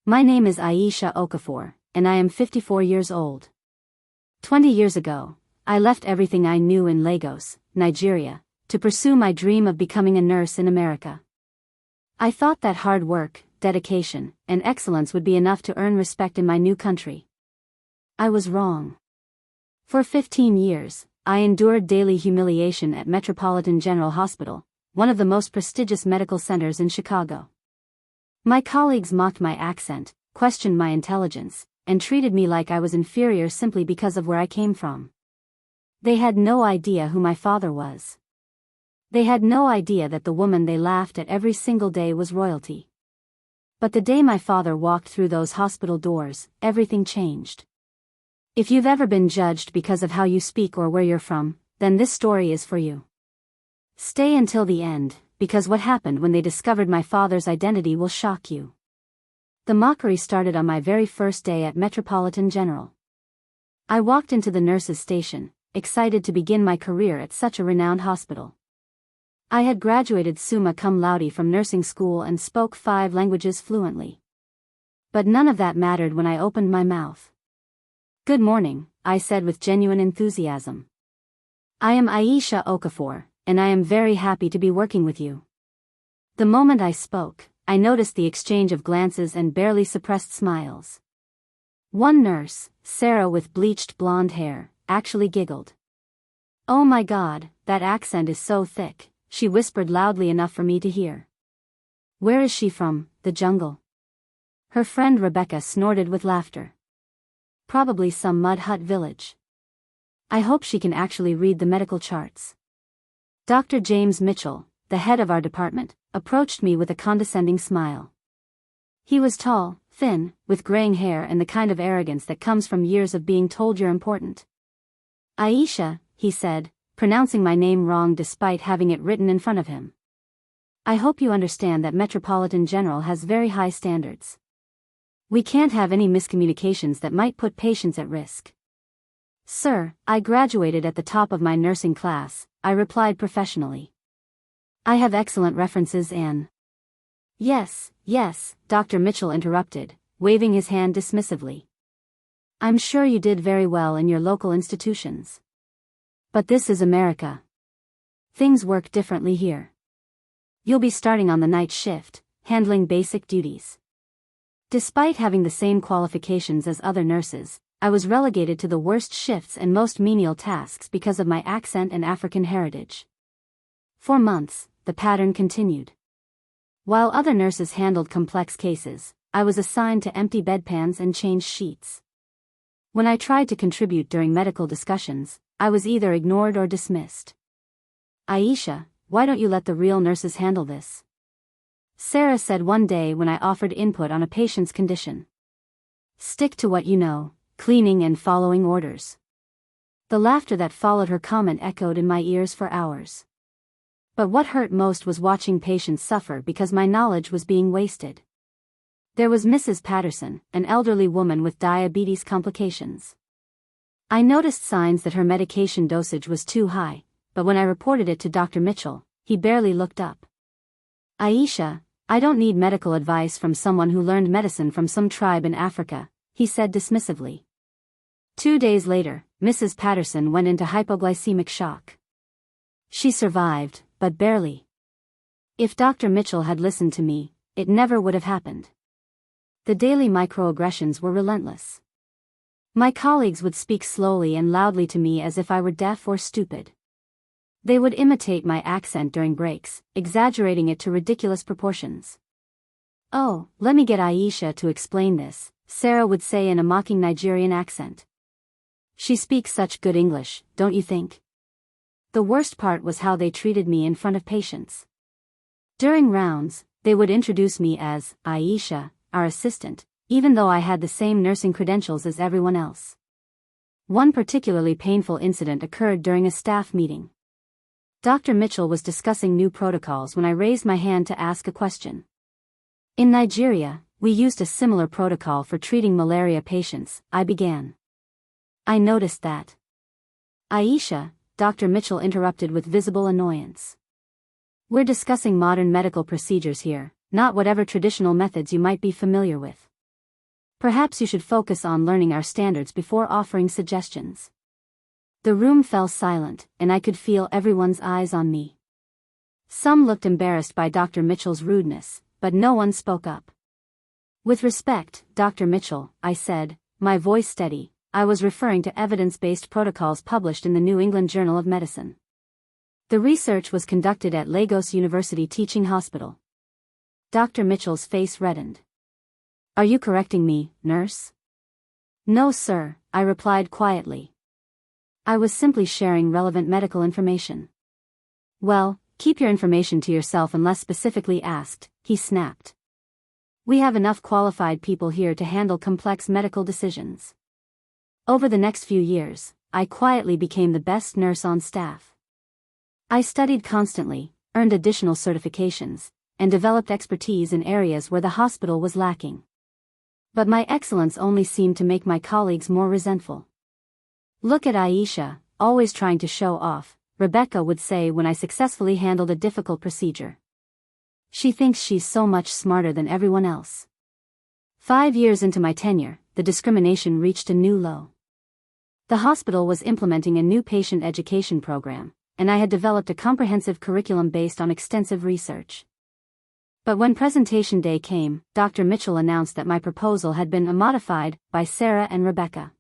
My name is Aisha Okafor, and I am 54 years old. 20 years ago, I left everything I knew in Lagos, Nigeria, to pursue my dream of becoming a nurse in America. I thought that hard work, dedication, and excellence would be enough to earn respect in my new country. I was wrong. For 15 years, I endured daily humiliation at Metropolitan General Hospital, one of the most prestigious medical centers in Chicago. My colleagues mocked my accent, questioned my intelligence, and treated me like I was inferior simply because of where I came from. They had no idea who my father was. They had no idea that the woman they laughed at every single day was royalty. But the day my father walked through those hospital doors, everything changed. If you've ever been judged because of how you speak or where you're from, then this story is for you. Stay until the end, because what happened when they discovered my father's identity will shock you. The mockery started on my very first day at Metropolitan General. I walked into the nurses' station, excited to begin my career at such a renowned hospital. I had graduated summa cum laude from nursing school and spoke 5 languages fluently. But none of that mattered when I opened my mouth. "Good morning," I said with genuine enthusiasm. "I am Aisha Okafor, and I am very happy to be working with you." The moment I spoke, I noticed the exchange of glances and barely suppressed smiles. One nurse, Sarah with bleached blonde hair, actually giggled. "Oh my God, that accent is so thick," she whispered loudly enough for me to hear. "Where is she from, the jungle?" Her friend Rebecca snorted with laughter. "Probably some mud hut village. I hope she can actually read the medical charts." Dr. James Mitchell, the head of our department, approached me with a condescending smile. He was tall, thin, with graying hair and the kind of arrogance that comes from years of being told you're important. "Aisha," he said, pronouncing my name wrong despite having it written in front of him. "I hope you understand that Metropolitan General has very high standards. We can't have any miscommunications that might put patients at risk." "Sir, I graduated at the top of my nursing class," I replied professionally. "I have excellent references and—" Yes, Dr. Mitchell interrupted, waving his hand dismissively. "I'm sure you did very well in your local institutions. But this is America. Things work differently here. You'll be starting on the night shift, handling basic duties." Despite having the same qualifications as other nurses, I was relegated to the worst shifts and most menial tasks because of my accent and African heritage. For months, the pattern continued. While other nurses handled complex cases, I was assigned to empty bedpans and change sheets. When I tried to contribute during medical discussions, I was either ignored or dismissed. "Aisha, why don't you let the real nurses handle this?" Sarah said one day when I offered input on a patient's condition. "Stick to what you know, cleaning and following orders." The laughter that followed her comment echoed in my ears for hours. But what hurt most was watching patients suffer because my knowledge was being wasted. There was Mrs. Patterson, an elderly woman with diabetes complications. I noticed signs that her medication dosage was too high, but when I reported it to Dr. Mitchell, he barely looked up. "Aisha, I don't need medical advice from someone who learned medicine from some tribe in Africa," he said dismissively. 2 days later, Mrs. Patterson went into hypoglycemic shock. She survived, but barely. If Dr. Mitchell had listened to me, it never would have happened. The daily microaggressions were relentless. My colleagues would speak slowly and loudly to me as if I were deaf or stupid. They would imitate my accent during breaks, exaggerating it to ridiculous proportions. "Oh, let me get Aisha to explain this," Sarah would say in a mocking Nigerian accent. "She speaks such good English, don't you think?" The worst part was how they treated me in front of patients. During rounds, they would introduce me as Aisha, our assistant, even though I had the same nursing credentials as everyone else. One particularly painful incident occurred during a staff meeting. Dr. Mitchell was discussing new protocols when I raised my hand to ask a question. "In Nigeria, we used a similar protocol for treating malaria patients," I began. "I noticed that." "Aisha," Dr. Mitchell interrupted with visible annoyance. "We're discussing modern medical procedures here, not whatever traditional methods you might be familiar with. Perhaps you should focus on learning our standards before offering suggestions. The room fell silent, and I could feel everyone's eyes on me. Some looked embarrassed by Dr. Mitchell's rudeness, but no one spoke up. With respect, Dr. Mitchell, I said, my voice steady. I was referring to evidence-based protocols published in the New England Journal of Medicine. The research was conducted at Lagos University Teaching Hospital. Dr. Mitchell's face reddened. Are you correcting me, nurse? No, sir, I replied quietly. I was simply sharing relevant medical information. Well, keep your information to yourself unless specifically asked, he snapped. We have enough qualified people here to handle complex medical decisions. Over the next few years, I quietly became the best nurse on staff. I studied constantly, earned additional certifications, and developed expertise in areas where the hospital was lacking. But my excellence only seemed to make my colleagues more resentful. Look at Aisha, always trying to show off, Rebecca would say when I successfully handled a difficult procedure. She thinks she's so much smarter than everyone else. 5 years into my tenure, the discrimination reached a new low. The hospital was implementing a new patient education program, and I had developed a comprehensive curriculum based on extensive research. But when presentation day came, Dr. Mitchell announced that my proposal had been modified by Sarah and Rebecca.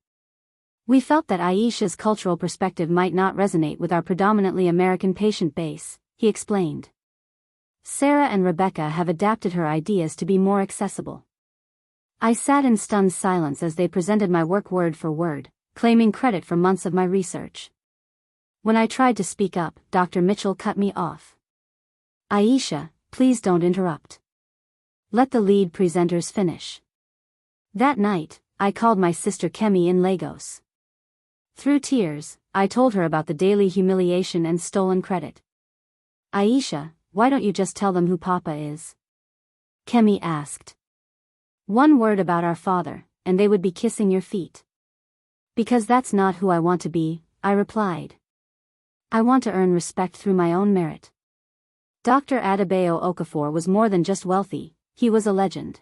We felt that Aisha's cultural perspective might not resonate with our predominantly American patient base, he explained. Sarah and Rebecca have adapted her ideas to be more accessible. I sat in stunned silence as they presented my work word for word, claiming credit for months of my research. When I tried to speak up, Dr. Mitchell cut me off. Aisha, please don't interrupt. Let the lead presenters finish. That night, I called my sister Kemi in Lagos. Through tears, I told her about the daily humiliation and stolen credit. Aisha, why don't you just tell them who Papa is? Kemi asked. One word about our father, and they would be kissing your feet. Because that's not who I want to be, I replied. I want to earn respect through my own merit. Dr. Adebayo Okafor was more than just wealthy, he was a legend.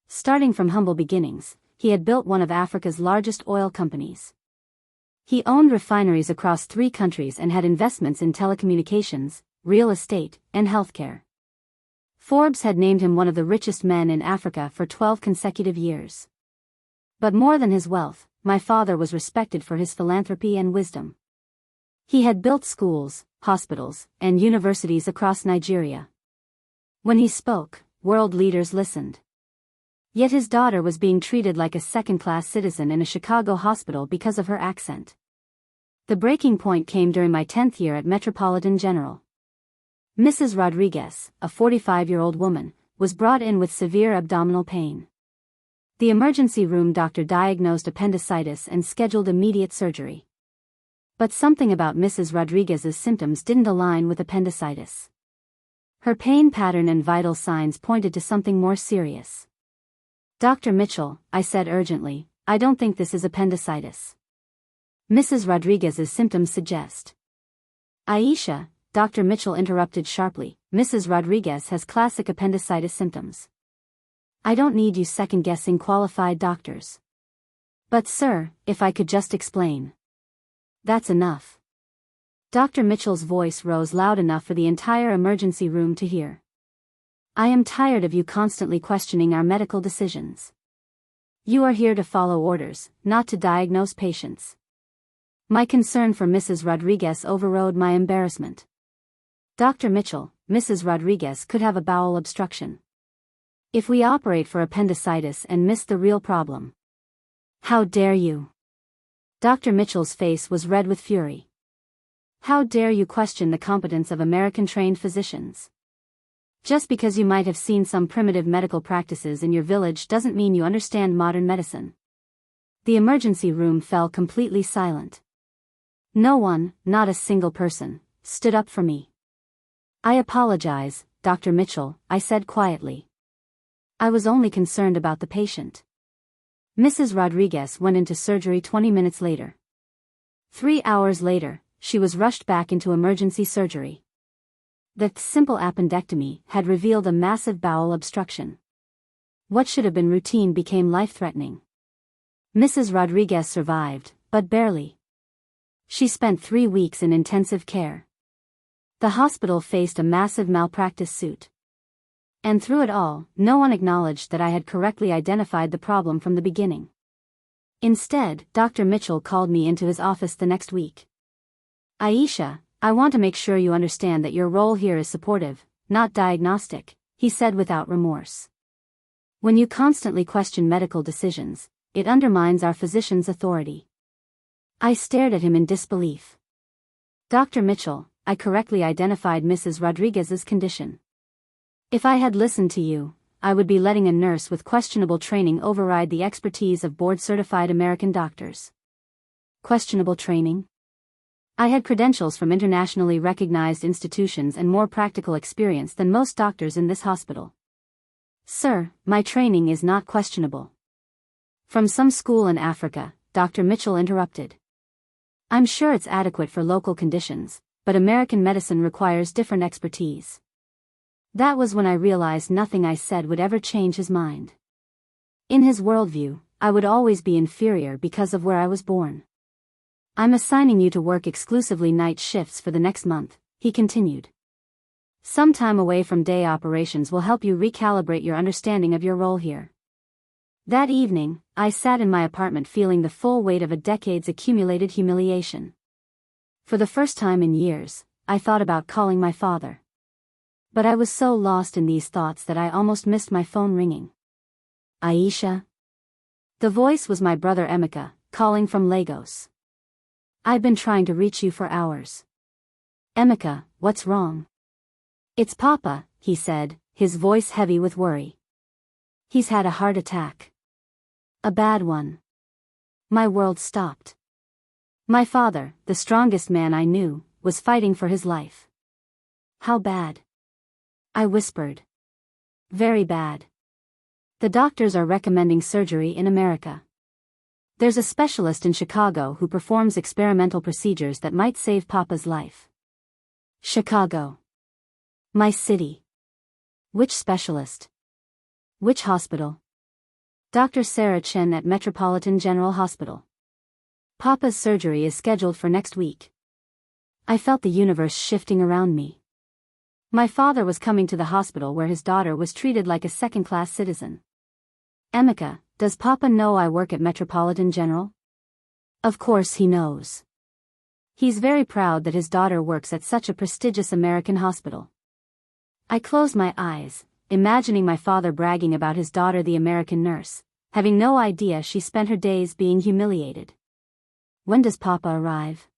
Starting from humble beginnings, he had built one of Africa's largest oil companies. He owned refineries across 3 countries and had investments in telecommunications, real estate, and healthcare. Forbes had named him one of the richest men in Africa for 12 consecutive years. But more than his wealth, my father was respected for his philanthropy and wisdom. He had built schools, hospitals, and universities across Nigeria. When he spoke, world leaders listened. Yet his daughter was being treated like a second-class citizen in a Chicago hospital because of her accent. The breaking point came during my 10th year at Metropolitan General. Mrs. Rodriguez, a 45-year-old woman, was brought in with severe abdominal pain. The emergency room doctor diagnosed appendicitis and scheduled immediate surgery. But something about Mrs. Rodriguez's symptoms didn't align with appendicitis. Her pain pattern and vital signs pointed to something more serious. Dr. Mitchell, I said urgently, I don't think this is appendicitis. Mrs. Rodriguez's symptoms suggest. Aisha, Dr. Mitchell interrupted sharply, Mrs. Rodriguez has classic appendicitis symptoms. I don't need you second-guessing qualified doctors. But sir, if I could just explain. That's enough. Dr. Mitchell's voice rose loud enough for the entire emergency room to hear. I am tired of you constantly questioning our medical decisions. You are here to follow orders, not to diagnose patients. My concern for Mrs. Rodriguez overrode my embarrassment. Dr. Mitchell, Mrs. Rodriguez could have a bowel obstruction. If we operate for appendicitis and miss the real problem. How dare you? Dr. Mitchell's face was red with fury. How dare you question the competence of American-trained physicians? Just because you might have seen some primitive medical practices in your village doesn't mean you understand modern medicine. The emergency room fell completely silent. No one, not a single person, stood up for me. I apologize, Dr. Mitchell, I said quietly. I was only concerned about the patient. Mrs. Rodriguez went into surgery 20 minutes later. 3 hours later, she was rushed back into emergency surgery. The simple appendectomy had revealed a massive bowel obstruction. What should have been routine became life-threatening. Mrs. Rodriguez survived, but barely. She spent 3 weeks in intensive care. The hospital faced a massive malpractice suit. And through it all, no one acknowledged that I had correctly identified the problem from the beginning. Instead, Dr. Mitchell called me into his office the next week. "Aisha, I want to make sure you understand that your role here is supportive, not diagnostic," he said without remorse. "When you constantly question medical decisions, it undermines our physicians' authority." I stared at him in disbelief. "Dr. Mitchell, I correctly identified Mrs. Rodriguez's condition. If I had listened to you, I would be letting a nurse with questionable training override the expertise of board-certified American doctors." Questionable training? I had credentials from internationally recognized institutions and more practical experience than most doctors in this hospital. "Sir, my training is not questionable." "From some school in Africa," Dr. Mitchell interrupted. "I'm sure it's adequate for local conditions, but American medicine requires different expertise." That was when I realized nothing I said would ever change his mind. In his worldview, I would always be inferior because of where I was born. "I'm assigning you to work exclusively night shifts for the next month," he continued. "Some time away from day operations will help you recalibrate your understanding of your role here." That evening, I sat in my apartment feeling the full weight of a decade's accumulated humiliation. For the first time in years, I thought about calling my father. But I was so lost in these thoughts that I almost missed my phone ringing. "Aisha?" The voice was my brother Emeka, calling from Lagos. "I've been trying to reach you for hours." "Emeka, what's wrong?" "It's Papa," he said, his voice heavy with worry. "He's had a heart attack. A bad one." My world stopped. My father, the strongest man I knew, was fighting for his life. "How bad?" I whispered. "Very bad. The doctors are recommending surgery in America. There's a specialist in Chicago who performs experimental procedures that might save Papa's life." Chicago. My city. Which specialist? Which hospital? Dr. Sarah Chen at Metropolitan General Hospital. Papa's surgery is scheduled for next week. I felt the universe shifting around me. My father was coming to the hospital where his daughter was treated like a second-class citizen. "Emeka, does Papa know I work at Metropolitan General?" Of course he knows. He's very proud that his daughter works at such a prestigious American hospital. I closed my eyes, imagining my father bragging about his daughter, the American nurse, having no idea she spent her days being humiliated. "When does Papa arrive?"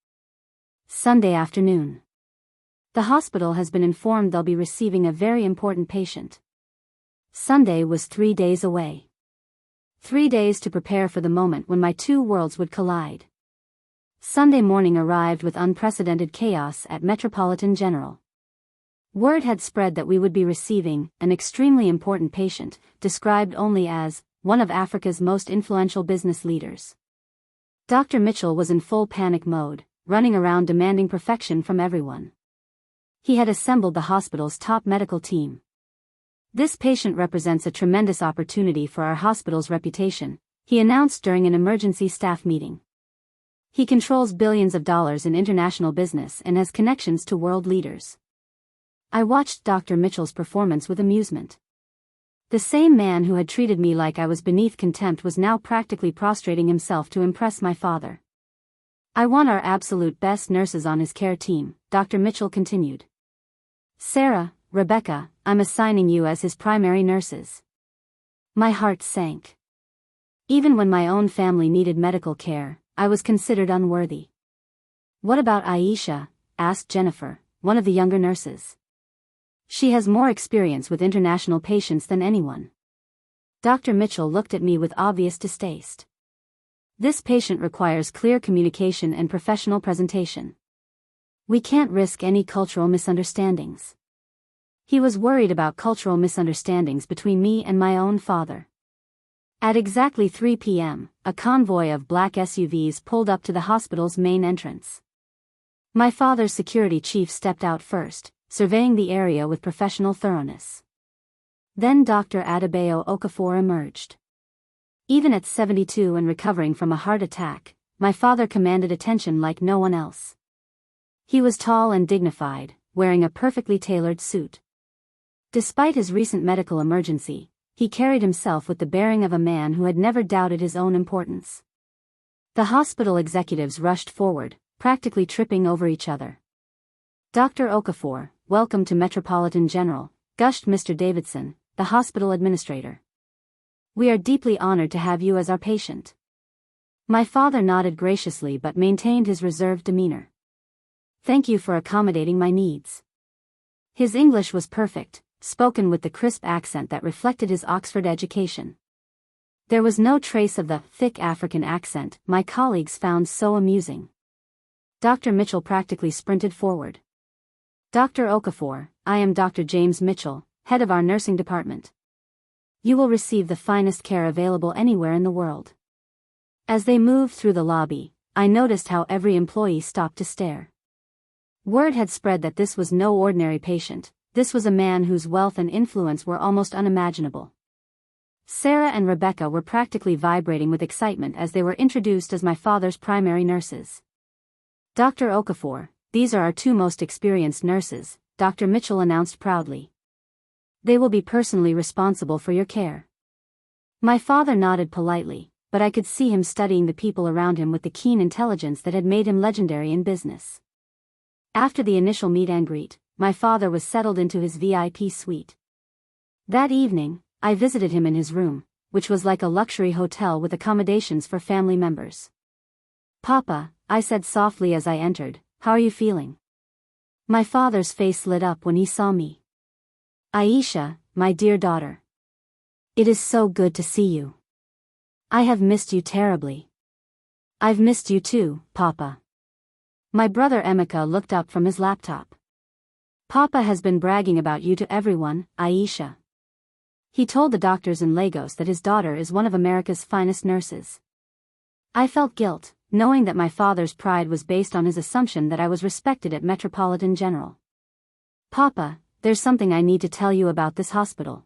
"Sunday afternoon. The hospital has been informed they'll be receiving a very important patient." Sunday was 3 days away. 3 days to prepare for the moment when my two worlds would collide. Sunday morning arrived with unprecedented chaos at Metropolitan General. Word had spread that we would be receiving an extremely important patient, described only as one of Africa's most influential business leaders. Dr. Mitchell was in full panic mode, running around demanding perfection from everyone. He had assembled the hospital's top medical team. "This patient represents a tremendous opportunity for our hospital's reputation," he announced during an emergency staff meeting. "He controls billions of dollars in international business and has connections to world leaders." I watched Dr. Mitchell's performance with amusement. The same man who had treated me like I was beneath contempt was now practically prostrating himself to impress my father. "I want our absolute best nurses on his care team," Dr. Mitchell continued. "Sarah, Rebecca, I'm assigning you as his primary nurses." My heart sank. Even when my own family needed medical care, I was considered unworthy. "What about Aisha?" asked Jennifer, one of the younger nurses. "She has more experience with international patients than anyone." Dr. Mitchell looked at me with obvious distaste. "This patient requires clear communication and professional presentation. We can't risk any cultural misunderstandings." He was worried about cultural misunderstandings between me and my own father. At exactly 3 p.m., a convoy of black SUVs pulled up to the hospital's main entrance. My father's security chief stepped out first, surveying the area with professional thoroughness. Then Dr. Adebayo Okafor emerged. Even at 72 and recovering from a heart attack, my father commanded attention like no one else. He was tall and dignified, wearing a perfectly tailored suit. Despite his recent medical emergency, he carried himself with the bearing of a man who had never doubted his own importance. The hospital executives rushed forward, practically tripping over each other. "Dr. Okafor, welcome to Metropolitan General," gushed Mr. Davidson, the hospital administrator. "We are deeply honored to have you as our patient." My father nodded graciously but maintained his reserved demeanor. "Thank you for accommodating my needs." His English was perfect, spoken with the crisp accent that reflected his Oxford education. There was no trace of the thick African accent my colleagues found so amusing. Dr. Mitchell practically sprinted forward. "Dr. Okafor, I am Dr. James Mitchell, head of our nursing department. You will receive the finest care available anywhere in the world." As they moved through the lobby, I noticed how every employee stopped to stare. Word had spread that this was no ordinary patient. This was a man whose wealth and influence were almost unimaginable. Sarah and Rebecca were practically vibrating with excitement as they were introduced as my father's primary nurses. "Dr. Okafor, these are our two most experienced nurses," Dr. Mitchell announced proudly. "They will be personally responsible for your care." My father nodded politely, but I could see him studying the people around him with the keen intelligence that had made him legendary in business. After the initial meet and greet, my father was settled into his VIP suite. That evening, I visited him in his room, which was like a luxury hotel with accommodations for family members. "Papa," I said softly as I entered, "how are you feeling?" My father's face lit up when he saw me. "Aisha, my dear daughter. It is so good to see you. I have missed you terribly." "I've missed you too, Papa." My brother Emeka looked up from his laptop. "Papa has been bragging about you to everyone, Aisha. He told the doctors in Lagos that his daughter is one of America's finest nurses." I felt guilt, knowing that my father's pride was based on his assumption that I was respected at Metropolitan General. "Papa, there's something I need to tell you about this hospital."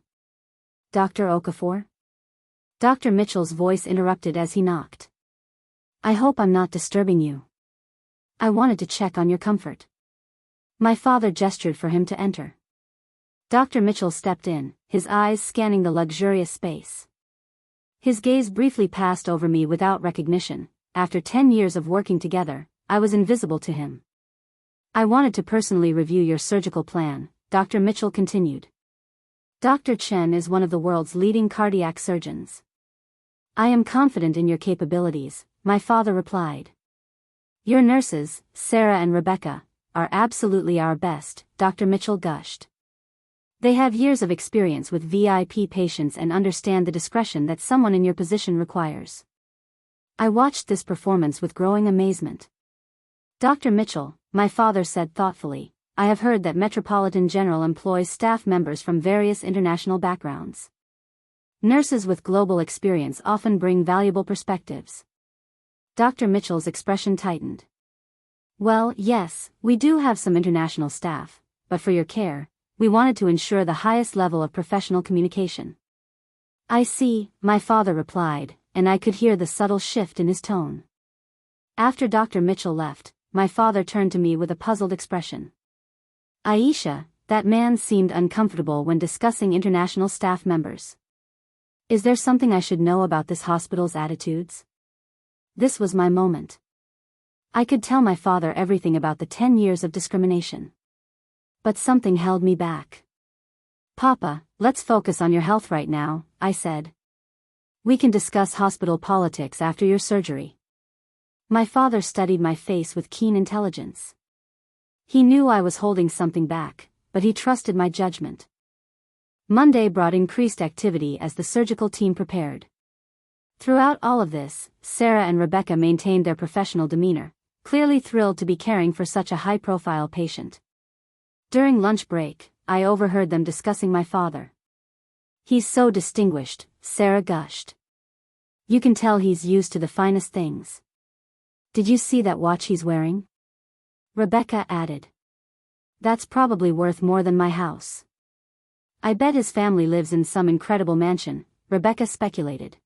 "Dr. Okafor?" Dr. Mitchell's voice interrupted as he knocked. "I hope I'm not disturbing you. I wanted to check on your comfort." My father gestured for him to enter. Dr. Mitchell stepped in, his eyes scanning the luxurious space. His gaze briefly passed over me without recognition. After 10 years of working together, I was invisible to him. "I wanted to personally review your surgical plan," Dr. Mitchell continued. "Dr. Chen is one of the world's leading cardiac surgeons." "I am confident in your capabilities," my father replied. "Your nurses, Sarah and Rebecca, are absolutely our best," Dr. Mitchell gushed. "They have years of experience with VIP patients and understand the discretion that someone in your position requires." I watched this performance with growing amazement. "Dr. Mitchell," my father said thoughtfully, "I have heard that Metropolitan General employs staff members from various international backgrounds. Nurses with global experience often bring valuable perspectives." Dr. Mitchell's expression tightened. "Well, yes, we do have some international staff, but for your care, we wanted to ensure the highest level of professional communication." "I see," my father replied, and I could hear the subtle shift in his tone. After Dr. Mitchell left, my father turned to me with a puzzled expression. "Aisha, that man seemed uncomfortable when discussing international staff members. Is there something I should know about this hospital's attitudes?" This was my moment. I could tell my father everything about the 10 years of discrimination. But something held me back. "Papa, let's focus on your health right now," I said. "We can discuss hospital politics after your surgery." My father studied my face with keen intelligence. He knew I was holding something back, but he trusted my judgment. Monday brought increased activity as the surgical team prepared. Throughout all of this, Sarah and Rebecca maintained their professional demeanor, clearly thrilled to be caring for such a high-profile patient. During lunch break, I overheard them discussing my father. "He's so distinguished," Sarah gushed. "You can tell he's used to the finest things. Did you see that watch he's wearing?" Rebecca added. "That's probably worth more than my house." I bet his family lives in some incredible mansion, Rebecca speculated.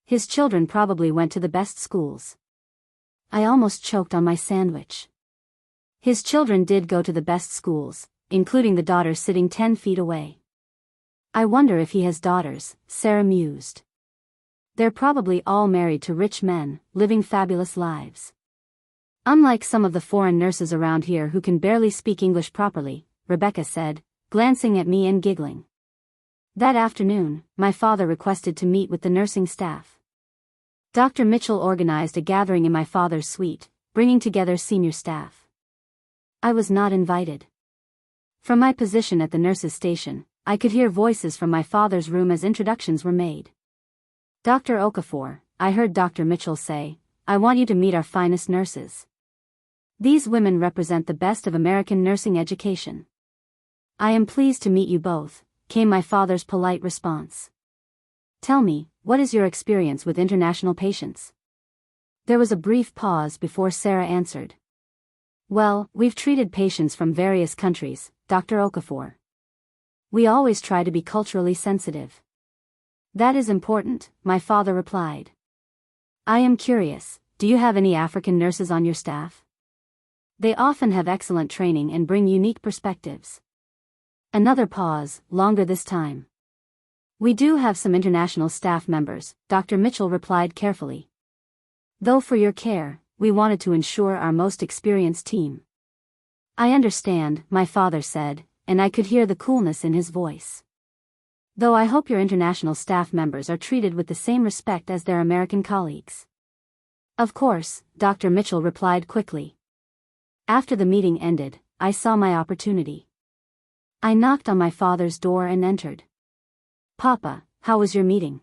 His children probably went to the best schools. I almost choked on my sandwich. His children did go to the best schools, including the daughter sitting 10 feet away. I wonder if he has daughters, Sarah mused. They're probably all married to rich men, living fabulous lives. Unlike some of the foreign nurses around here who can barely speak English properly, Rebecca said, glancing at me and giggling. That afternoon, my father requested to meet with the nursing staff. Dr. Mitchell organized a gathering in my father's suite, bringing together senior staff. I was not invited. From my position at the nurses' station, I could hear voices from my father's room as introductions were made. Dr. Okafor, I heard Dr. Mitchell say, I want you to meet our finest nurses. These women represent the best of American nursing education. I am pleased to meet you both, came my father's polite response. Tell me, what is your experience with international patients? There was a brief pause before Sarah answered. Well, we've treated patients from various countries, Dr. Okafor. We always try to be culturally sensitive. That is important, my father replied. I am curious, do you have any African nurses on your staff? They often have excellent training and bring unique perspectives. Another pause, longer this time. We do have some international staff members, Dr. Mitchell replied carefully. Though for your care, we wanted to ensure our most experienced team. I understand, my father said, and I could hear the coolness in his voice. Though I hope your international staff members are treated with the same respect as their American colleagues. Of course, Dr. Mitchell replied quickly. After the meeting ended, I saw my opportunity. I knocked on my father's door and entered. Papa, how was your meeting?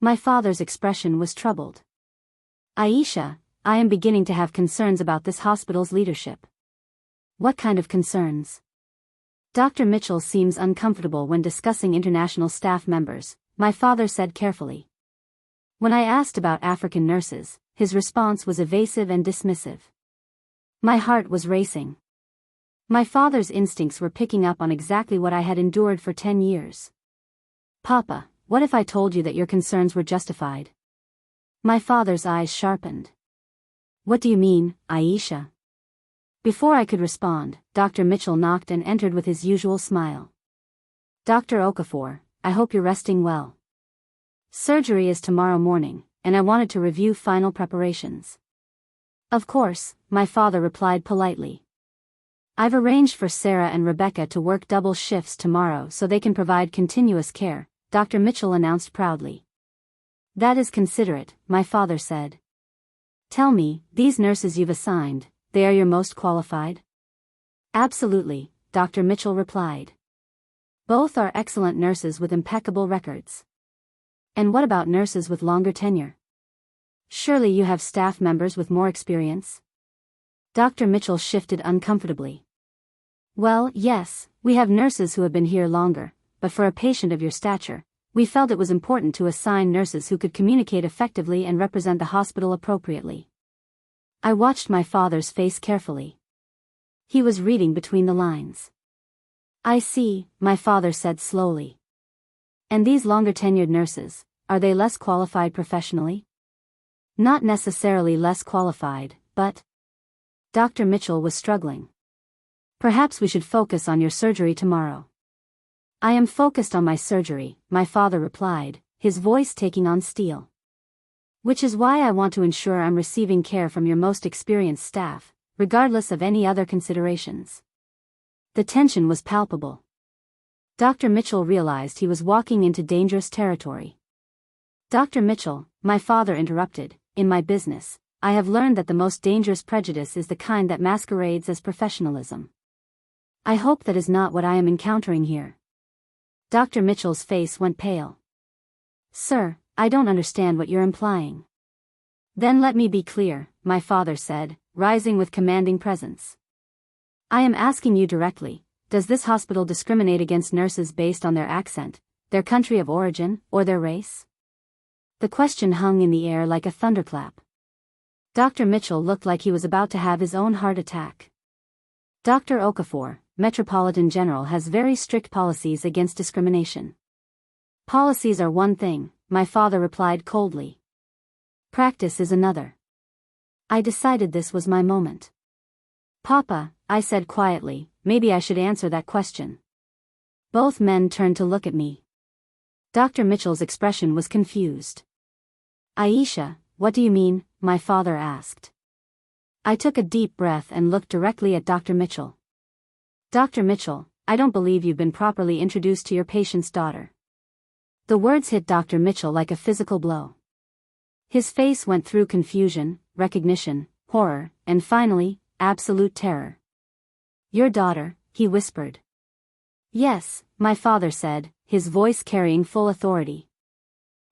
My father's expression was troubled. Aisha, I am beginning to have concerns about this hospital's leadership. What kind of concerns? Dr. Mitchell seems uncomfortable when discussing international staff members, my father said carefully. When I asked about African nurses, his response was evasive and dismissive. My heart was racing. My father's instincts were picking up on exactly what I had endured for 10 years. Papa, what if I told you that your concerns were justified? My father's eyes sharpened. What do you mean, Aisha? Before I could respond, Dr. Mitchell knocked and entered with his usual smile. Dr. Okafor, I hope you're resting well. Surgery is tomorrow morning, and I wanted to review final preparations. Of course, my father replied politely. I've arranged for Sarah and Rebecca to work double shifts tomorrow so they can provide continuous care, Dr. Mitchell announced proudly. That is considerate, my father said. Tell me, these nurses you've assigned, they are your most qualified? Absolutely, Dr. Mitchell replied. Both are excellent nurses with impeccable records. And what about nurses with longer tenure? Surely you have staff members with more experience? Dr. Mitchell shifted uncomfortably. Well, yes, we have nurses who have been here longer, but for a patient of your stature, we felt it was important to assign nurses who could communicate effectively and represent the hospital appropriately. I watched my father's face carefully. He was reading between the lines. I see, my father said slowly. And these longer-tenured nurses, are they less qualified professionally? Not necessarily less qualified, but... Dr. Mitchell was struggling. Perhaps we should focus on your surgery tomorrow. I am focused on my surgery, my father replied, his voice taking on steel. Which is why I want to ensure I'm receiving care from your most experienced staff, regardless of any other considerations. The tension was palpable. Dr. Mitchell realized he was walking into dangerous territory. Dr. Mitchell, my father interrupted, in my business, I have learned that the most dangerous prejudice is the kind that masquerades as professionalism. I hope that is not what I am encountering here. Dr. Mitchell's face went pale. Sir, I don't understand what you're implying. Then let me be clear, my father said, rising with commanding presence. I am asking you directly, does this hospital discriminate against nurses based on their accent, their country of origin, or their race? The question hung in the air like a thunderclap. Dr. Mitchell looked like he was about to have his own heart attack. Dr. Okafor, Metropolitan General has very strict policies against discrimination. Policies are one thing, my father replied coldly. Practice is another. I decided this was my moment. Papa, I said quietly, maybe I should answer that question. Both men turned to look at me. Dr. Mitchell's expression was confused. Aisha, what do you mean? My father asked. I took a deep breath and looked directly at Dr. Mitchell. Dr. Mitchell, I don't believe you've been properly introduced to your patient's daughter. The words hit Dr. Mitchell like a physical blow. His face went through confusion, recognition, horror, and finally, absolute terror. Your daughter, he whispered. Yes, my father said, his voice carrying full authority.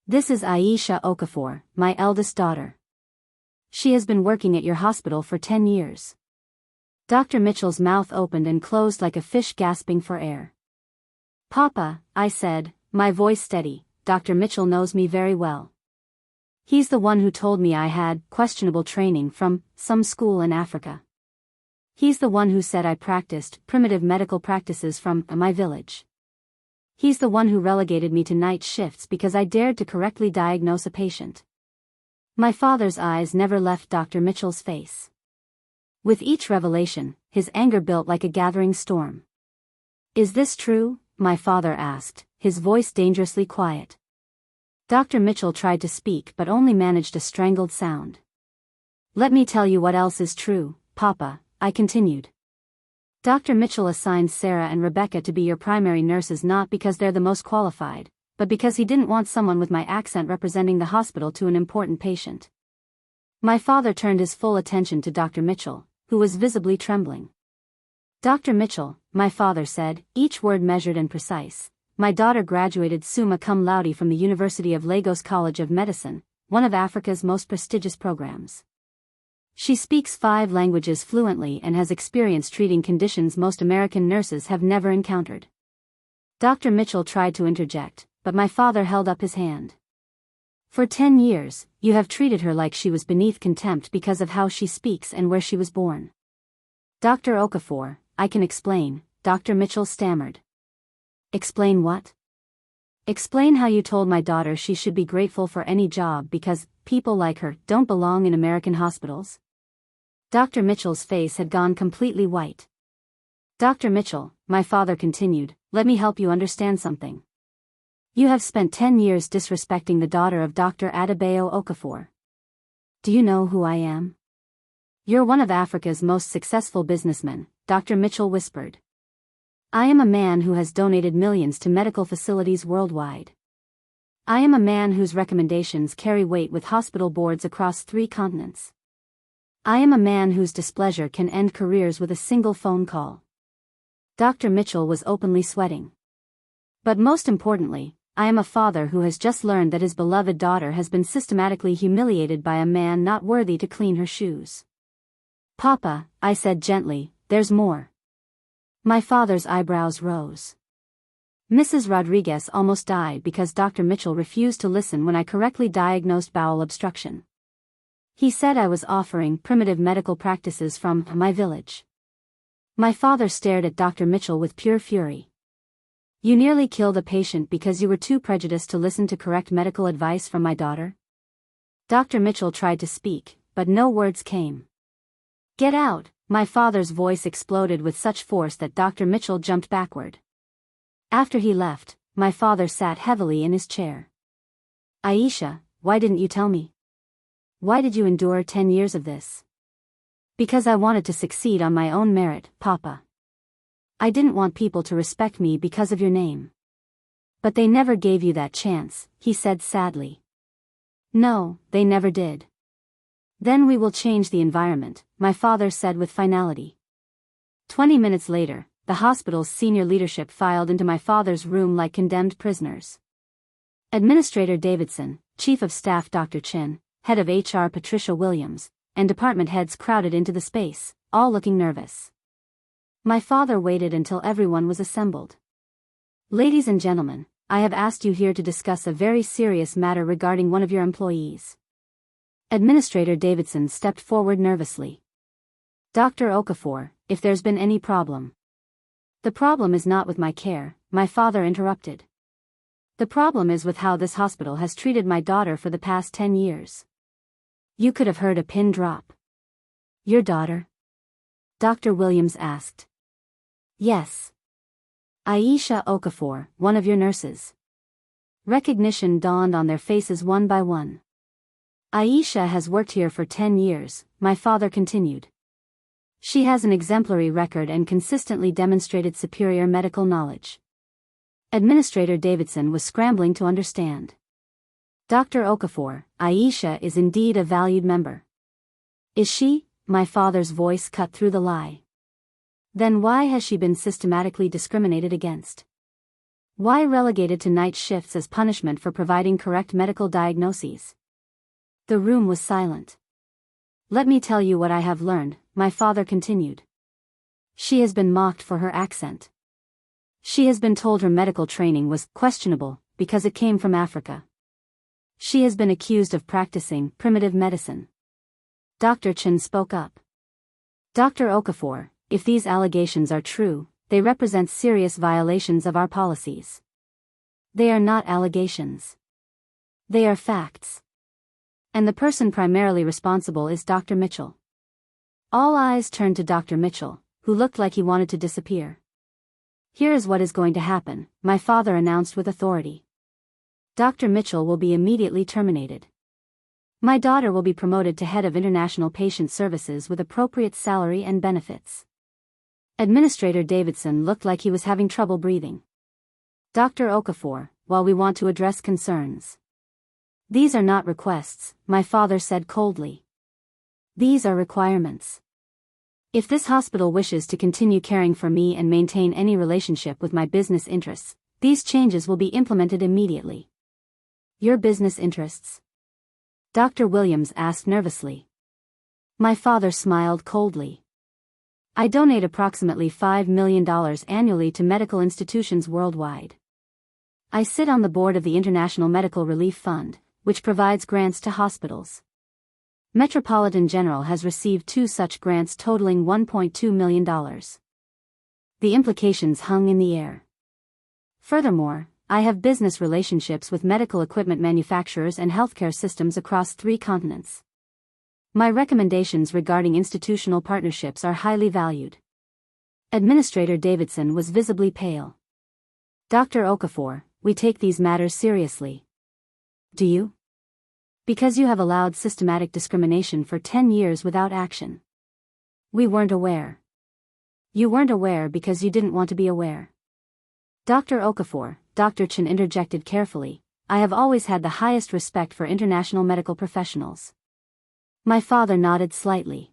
This is Aisha Okafor, my eldest daughter. She has been working at your hospital for 10 years. Dr. Mitchell's mouth opened and closed like a fish gasping for air. Papa, I said, my voice steady, Dr. Mitchell knows me very well. He's the one who told me I had questionable training from some school in Africa. He's the one who said I practiced primitive medical practices from my village. He's the one who relegated me to night shifts because I dared to correctly diagnose a patient. My father's eyes never left Dr. Mitchell's face. With each revelation, his anger built like a gathering storm. Is this true? My father asked, his voice dangerously quiet. Dr. Mitchell tried to speak but only managed a strangled sound. Let me tell you what else is true, Papa, I continued. Dr. Mitchell assigned Sarah and Rebecca to be your primary nurses not because they're the most qualified, but because he didn't want someone with my accent representing the hospital to an important patient. My father turned his full attention to Dr. Mitchell, who was visibly trembling. Dr. Mitchell, my father said, each word measured and precise, my daughter graduated summa cum laude from the University of Lagos College of Medicine, one of Africa's most prestigious programs. She speaks 5 languages fluently and has experience treating conditions most American nurses have never encountered. Dr. Mitchell tried to interject, but my father held up his hand. For 10 years, you have treated her like she was beneath contempt because of how she speaks and where she was born. Dr. Okafor, I can explain, Dr. Mitchell stammered. Explain what? Explain how you told my daughter she should be grateful for any job because people like her don't belong in American hospitals? Dr. Mitchell's face had gone completely white. Dr. Mitchell, my father continued, let me help you understand something. You have spent 10 years disrespecting the daughter of Dr. Adebayo Okafor. Do you know who I am? You're one of Africa's most successful businessmen, Dr. Mitchell whispered. I am a man who has donated millions to medical facilities worldwide. I am a man whose recommendations carry weight with hospital boards across 3 continents. I am a man whose displeasure can end careers with a single phone call. Dr. Mitchell was openly sweating. But most importantly, I am a father who has just learned that his beloved daughter has been systematically humiliated by a man not worthy to clean her shoes. Papa, I said gently, there's more. My father's eyebrows rose. Mrs. Rodriguez almost died because Dr. Mitchell refused to listen when I correctly diagnosed bowel obstruction. He said I was offering primitive medical practices from my village. My father stared at Dr. Mitchell with pure fury. You nearly killed a patient because you were too prejudiced to listen to correct medical advice from my daughter? Dr. Mitchell tried to speak, but no words came. Get out, my father's voice exploded with such force that Dr. Mitchell jumped backward. After he left, my father sat heavily in his chair. Aisha, why didn't you tell me? Why did you endure 10 years of this? Because I wanted to succeed on my own merit, Papa. I didn't want people to respect me because of your name. But they never gave you that chance, he said sadly. No, they never did. Then we will change the environment, my father said with finality. 20 minutes later, the hospital's senior leadership filed into my father's room like condemned prisoners. Administrator Davidson, Chief of Staff Dr. Chin, Head of HR Patricia Williams, and department heads crowded into the space, all looking nervous. My father waited until everyone was assembled. Ladies and gentlemen, I have asked you here to discuss a very serious matter regarding one of your employees. Administrator Davidson stepped forward nervously. Dr. Okafor, if there's been any problem. The problem is not with my care, my father interrupted. The problem is with how this hospital has treated my daughter for the past 10 years. You could have heard a pin drop. Your daughter? Dr. Williams asked. Yes. Aisha Okafor, one of your nurses. Recognition dawned on their faces one by one. Aisha has worked here for 10 years, my father continued. She has an exemplary record and consistently demonstrated superior medical knowledge. Administrator Davidson was scrambling to understand. Dr. Okafor, Aisha is indeed a valued member. Is she? My father's voice cut through the lie. Then why has she been systematically discriminated against? Why relegated to night shifts as punishment for providing correct medical diagnoses? The room was silent. Let me tell you what I have learned, my father continued. She has been mocked for her accent. She has been told her medical training was questionable because it came from Africa. She has been accused of practicing primitive medicine. Dr. Chen spoke up. Dr. Okafor, if these allegations are true, they represent serious violations of our policies. They are not allegations. They are facts. And the person primarily responsible is Dr. Mitchell. All eyes turned to Dr. Mitchell, who looked like he wanted to disappear. Here is what is going to happen, my father announced with authority. Dr. Mitchell will be immediately terminated. My daughter will be promoted to head of International Patient Services with appropriate salary and benefits. Administrator Davidson looked like he was having trouble breathing. Dr. Okafor, while we want to address concerns. These are not requests, my father said coldly. These are requirements. If this hospital wishes to continue caring for me and maintain any relationship with my business interests, these changes will be implemented immediately. Your business interests? Dr. Williams asked nervously. My father smiled coldly. I donate approximately $5 million annually to medical institutions worldwide. I sit on the board of the International Medical Relief Fund, which provides grants to hospitals. Metropolitan General has received 2 such grants totaling $1.2 million. The implications hung in the air. Furthermore, I have business relationships with medical equipment manufacturers and healthcare systems across 3 continents. My recommendations regarding institutional partnerships are highly valued. Administrator Davidson was visibly pale. Dr. Okafor, we take these matters seriously. Do you? Because you have allowed systematic discrimination for 10 years without action. We weren't aware. You weren't aware because you didn't want to be aware. Dr. Okafor, Dr. Chen interjected carefully, I have always had the highest respect for international medical professionals. My father nodded slightly.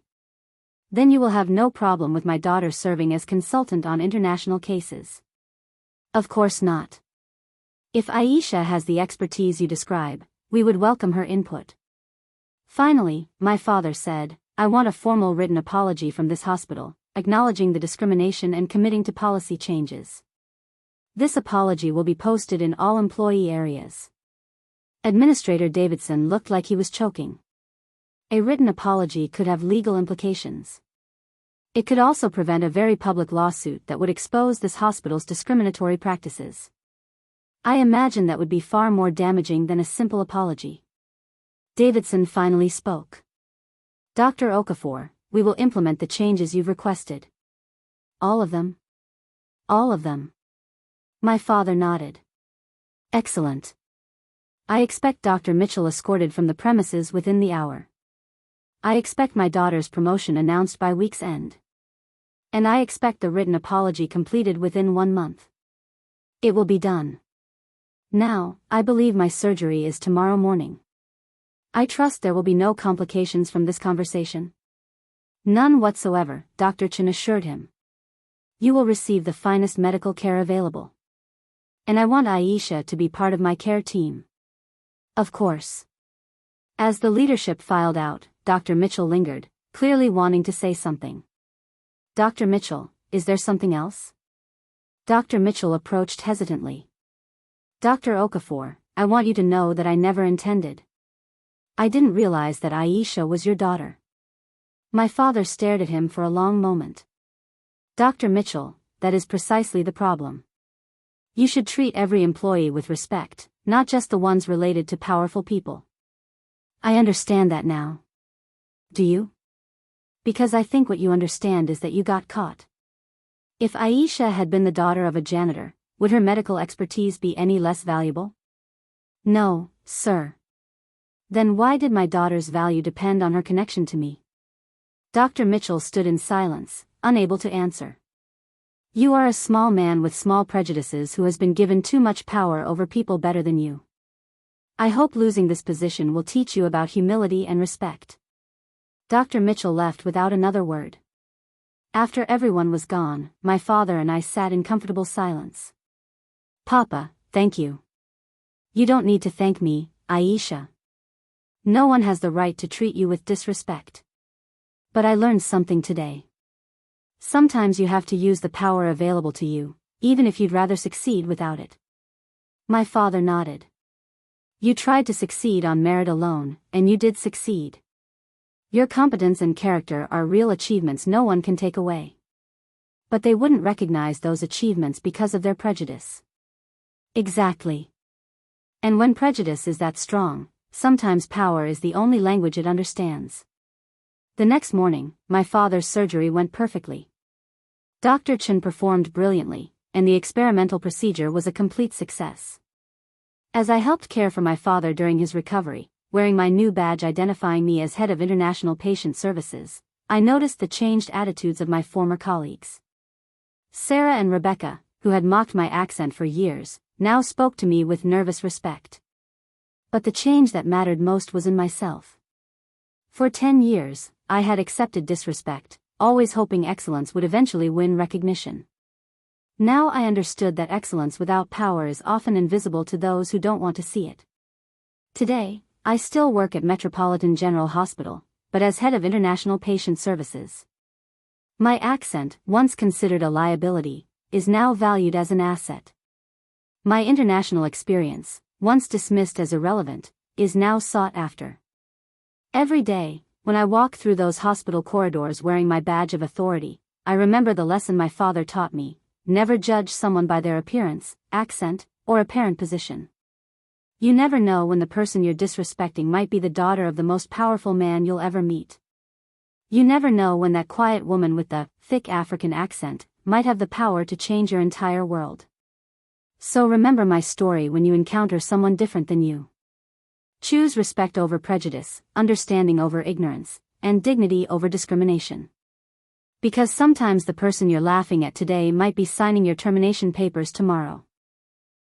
Then you will have no problem with my daughter serving as consultant on international cases. Of course not. If Aisha has the expertise you describe, we would welcome her input. Finally, my father said, I want a formal written apology from this hospital, acknowledging the discrimination and committing to policy changes. This apology will be posted in all employee areas. Administrator Davidson looked like he was choking. A written apology could have legal implications. It could also prevent a very public lawsuit that would expose this hospital's discriminatory practices. I imagine that would be far more damaging than a simple apology. Davidson finally spoke. Dr. Okafor, we will implement the changes you've requested. All of them? All of them. My father nodded. Excellent. I expect Dr. Mitchell escorted from the premises within the hour. I expect my daughter's promotion announced by week's end. And I expect the written apology completed within 1 month. It will be done. Now, I believe my surgery is tomorrow morning. I trust there will be no complications from this conversation. None whatsoever, Dr. Chen assured him. You will receive the finest medical care available. And I want Aisha to be part of my care team. Of course. As the leadership filed out, Dr. Mitchell lingered, clearly wanting to say something. Dr. Mitchell, is there something else? Dr. Mitchell approached hesitantly. Dr. Okafor, I want you to know that I never intended. I didn't realize that Aisha was your daughter. My father stared at him for a long moment. Dr. Mitchell, that is precisely the problem. You should treat every employee with respect, not just the ones related to powerful people. I understand that now. Do you? Because I think what you understand is that you got caught. If Aisha had been the daughter of a janitor, would her medical expertise be any less valuable? No, sir. Then why did my daughter's value depend on her connection to me? Dr. Mitchell stood in silence, unable to answer. You are a small man with small prejudices who has been given too much power over people better than you. I hope losing this position will teach you about humility and respect. Dr. Mitchell left without another word. After everyone was gone, my father and I sat in comfortable silence. Papa, thank you. You don't need to thank me, Aisha. No one has the right to treat you with disrespect. But I learned something today. Sometimes you have to use the power available to you, even if you'd rather succeed without it. My father nodded. You tried to succeed on merit alone, and you did succeed. Your competence and character are real achievements no one can take away. But they wouldn't recognize those achievements because of their prejudice. Exactly. And when prejudice is that strong, sometimes power is the only language it understands. The next morning, my father's surgery went perfectly. Dr. Chen performed brilliantly, and the experimental procedure was a complete success. As I helped care for my father during his recovery, wearing my new badge identifying me as head of International Patient Services, I noticed the changed attitudes of my former colleagues. Sarah and Rebecca, who had mocked my accent for years, now spoke to me with nervous respect. But the change that mattered most was in myself. For 10 years, I had accepted disrespect, always hoping excellence would eventually win recognition. Now I understood that excellence without power is often invisible to those who don't want to see it. Today, I still work at Metropolitan General Hospital, but as head of International Patient Services. My accent, once considered a liability, is now valued as an asset. My international experience, once dismissed as irrelevant, is now sought after. Every day, when I walk through those hospital corridors wearing my badge of authority, I remember the lesson my father taught me: never judge someone by their appearance, accent, or apparent position. You never know when the person you're disrespecting might be the daughter of the most powerful man you'll ever meet. You never know when that quiet woman with the thick African accent might have the power to change your entire world. So remember my story when you encounter someone different than you. Choose respect over prejudice, understanding over ignorance, and dignity over discrimination. Because sometimes the person you're laughing at today might be signing your termination papers tomorrow.